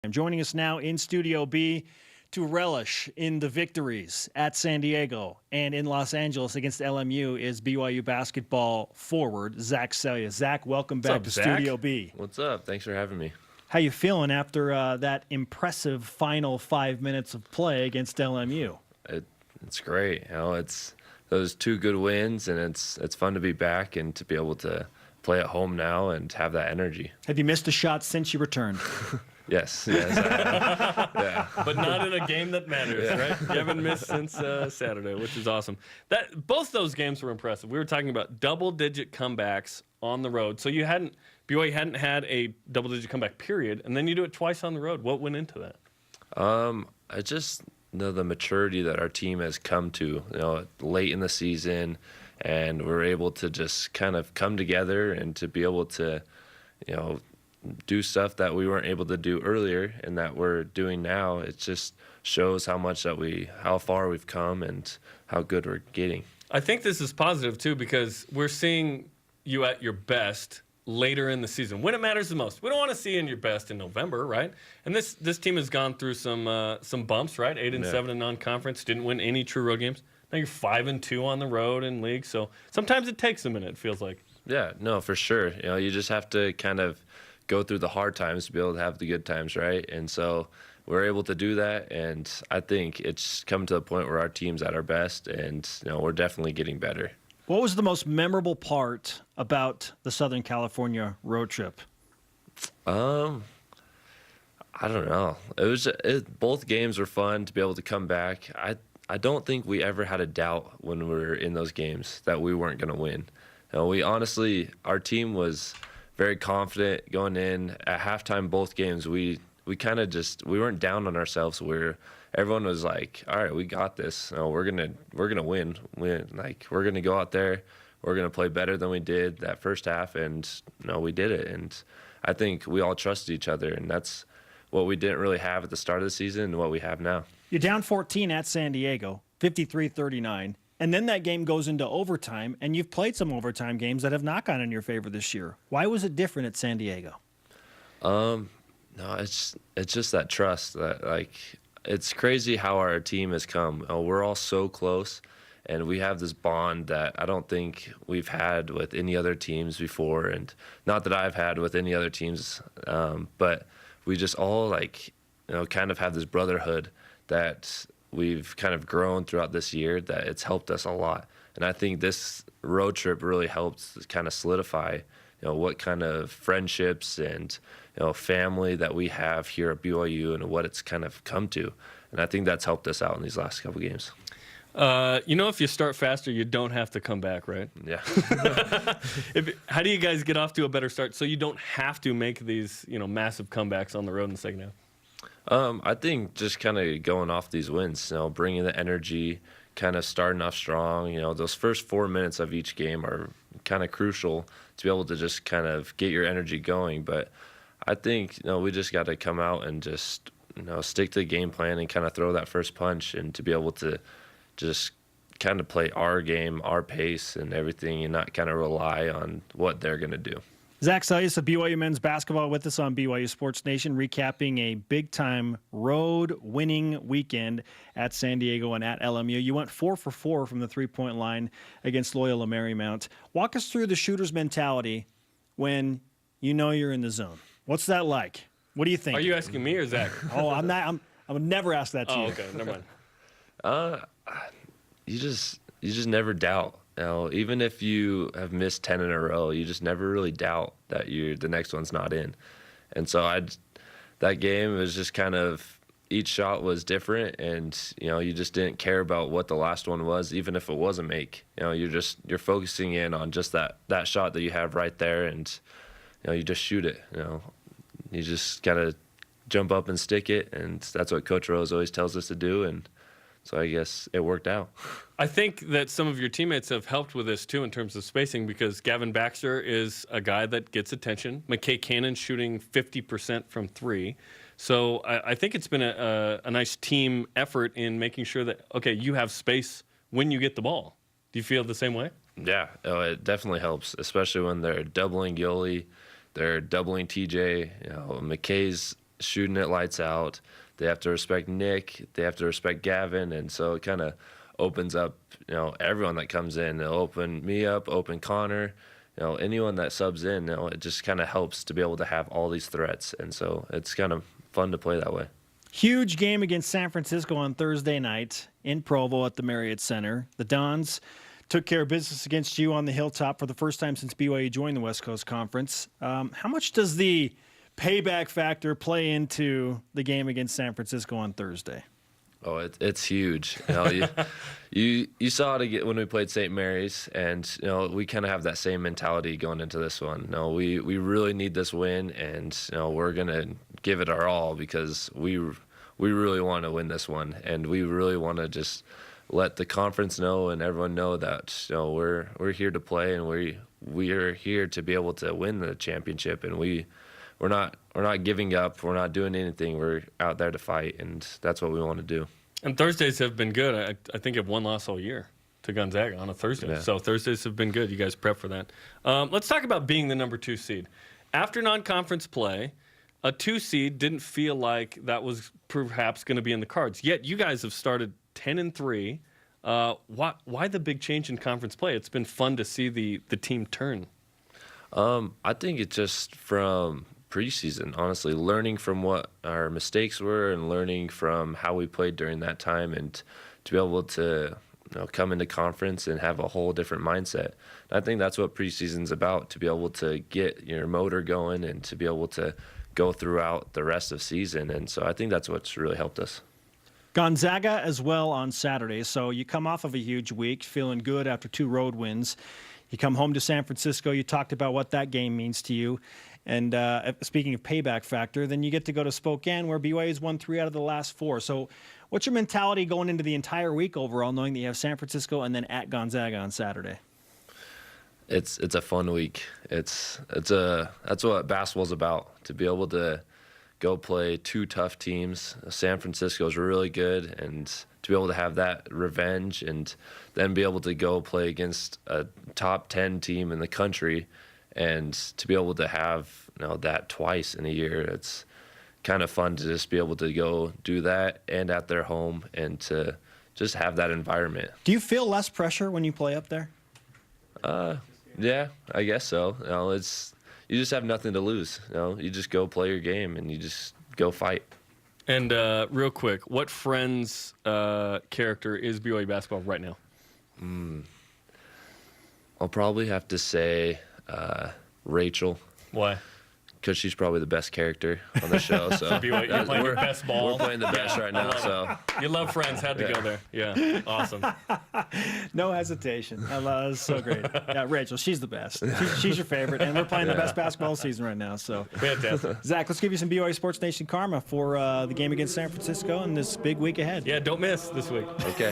Joining us now in Studio B to relish in the victories at San Diego and in Los Angeles against LMU is BYU basketball forward Zac Seljaas. Zac, welcome back to Studio B. What's up? Thanks for having me. How you feeling after that impressive final 5 minutes of play against LMU? It's great. It's those two good wins, and it's fun to be back and to be able to play at home now and have that energy. Have you missed a shot since you returned? Yes. Yeah. But not in a game that matters, right? You haven't missed since Saturday, which is awesome. Both those games were impressive. We were talking about double-digit comebacks on the road. So BYU hadn't had a double-digit comeback period, and then you do it twice on the road. What went into that? I just know the maturity that our team has come to, late in the season, and we're able to just kind of come together and to be able to, do stuff that we weren't able to do earlier and that we're doing now. It just shows how far we've come and how good we're getting. I think this is positive too, because we're seeing you at your best later in the season when it matters the most. We don't want to see you in your best in November, right? And this team has gone through some bumps, right? 8-7 in non-conference, didn't win any true road games. Now you're 5-2 on the road in league, so sometimes it takes a minute, it feels like. Yeah, no, for sure. You just have to kind of go through the hard times to be able to have the good times, right? And so we're able to do that, and I think it's come to a point where our team's at our best, and we're definitely getting better. What was the most memorable part about the Southern California road trip? I don't know. Both games were fun to be able to come back. I don't think we ever had a doubt when we were in those games that we weren't going to win. Our team was very confident going in at halftime. Both games, we kind of we weren't down on ourselves. Everyone was like, all right, we got this. We're gonna win. Like, we're gonna go out there. We're gonna play better than we did that first half, and we did it. And I think we all trusted each other, and that's what we didn't really have at the start of the season and what we have now. You're down 14 at San Diego, 53-39. And then that game goes into overtime, and you've played some overtime games that have not gone in your favor this year. Why was it different at San Diego? No, it's just that trust. It's crazy how our team has come. We're all so close, and we have this bond that I don't think we've had with any other teams before, and not that I've had with any other teams, but we just all kind of have this brotherhood that we've kind of grown throughout this year, that it's helped us a lot. And I think this road trip really helped kind of solidify, what kind of friendships and, family that we have here at BYU and what it's kind of come to. And I think that's helped us out in these last couple games. If you start faster, you don't have to come back, right? Yeah. How do you guys get off to a better start so you don't have to make these, massive comebacks on the road in the second half? I think just kind of going off these wins, bringing the energy, kind of starting off strong. Those first 4 minutes of each game are kind of crucial to be able to just kind of get your energy going. But I think, we just got to come out and just, stick to the game plan and kind of throw that first punch, and to be able to just kind of play our game, our pace and everything, and not kind of rely on what they're going to do. Zac Seljaas of BYU men's basketball with us on BYU Sports Nation, recapping a big-time road-winning weekend at San Diego and at LMU. You went 4 for 4 from the three-point line against Loyola Marymount. Walk us through the shooter's mentality when you're in the zone. What's that like? What do you think? Are you asking me or Zach? I'm not. I would never ask that to you. Oh, okay, never mind. You just never doubt. Even if you have missed 10 in a row, you just never really doubt that the next one's not in. And so that game was just kind of, each shot was different, and you just didn't care about what the last one was, even if it was a make. You're focusing in on just that shot that you have right there, and you just shoot it. You just gotta jump up and stick it, and that's what Coach Rose always tells us to do. And so I guess it worked out. I think that some of your teammates have helped with this, too, in terms of spacing, because Gavin Baxter is a guy that gets attention. McKay Cannon shooting 50% from three. So I think it's been a nice team effort in making sure that, okay, you have space when you get the ball. Do you feel the same way? Yeah, it definitely helps, especially when they're doubling Yoli, they're doubling TJ. McKay's shooting it lights out. They have to respect Nick. They have to respect Gavin, and so it kind of opens up, everyone that comes in. They'll open me up, open Connor, anyone that subs in. It just kind of helps to be able to have all these threats, and so it's kind of fun to play that way. Huge game against San Francisco on Thursday night in Provo at the Marriott Center. The Dons took care of business against you on the Hilltop for the first time since BYU joined the West Coast Conference. How much does the payback factor play into the game against San Francisco on Thursday? Oh, it's huge. You saw it when we played St. Mary's, and we kind of have that same mentality going into this one. We really need this win, and we're gonna give it our all because we really want to win this one, and we really want to just let the conference know and everyone know that we're here to play, and we are here to be able to win the championship, and we're not giving up. We're not doing anything. We're out there to fight, and that's what we want to do. And Thursdays have been good. I think I've one loss all year to Gonzaga on a Thursday. Yeah. So Thursdays have been good. You guys prep for that. Let's talk about being the number 2 seed. After non-conference play, a 2 seed didn't feel like that was perhaps going to be in the cards. Yet you guys have started 10-3. Why the big change in conference play? It's been fun to see the team turn. I think it's just from preseason, honestly, learning from what our mistakes were and learning from how we played during that time, and to be able to come into conference and have a whole different mindset. And I think that's what preseason's about, to be able to get your motor going and to be able to go throughout the rest of season. And so I think that's what's really helped us. Gonzaga as well on Saturday. So you come off of a huge week, feeling good after 2 road wins. You come home to San Francisco. You talked about what that game means to you. And speaking of payback factor, then you get to go to Spokane, where BYU's won 3 out of the last 4. So what's your mentality going into the entire week overall, knowing that you have San Francisco and then at Gonzaga on Saturday? It's a fun week. That's what basketball's about, to be able to go play 2 tough teams. San Francisco's really good, and to be able to have that revenge and then be able to go play against a top 10 team in the country, and to be able to have that twice in a year, it's kind of fun to just be able to go do that and at their home and to just have that environment. Do you feel less pressure when you play up there? Yeah, I guess so. You just have nothing to lose. You just go play your game and you just go fight. And real quick, what friend's character is BYU basketball right now? I'll probably have to say Rachel. Why? Because she's probably the best character on the show. So you're playing your best ball. We're playing the best right now. So you love Friends. Had to go there. Yeah, awesome. No hesitation. I love it. It's so great. Yeah, Rachel, she's the best. She's your favorite, and we're playing the best basketball season right now. So fantastic. Zach, let's give you some BYU Sports Nation karma for the game against San Francisco and this big week ahead. Yeah, don't miss this week. Okay.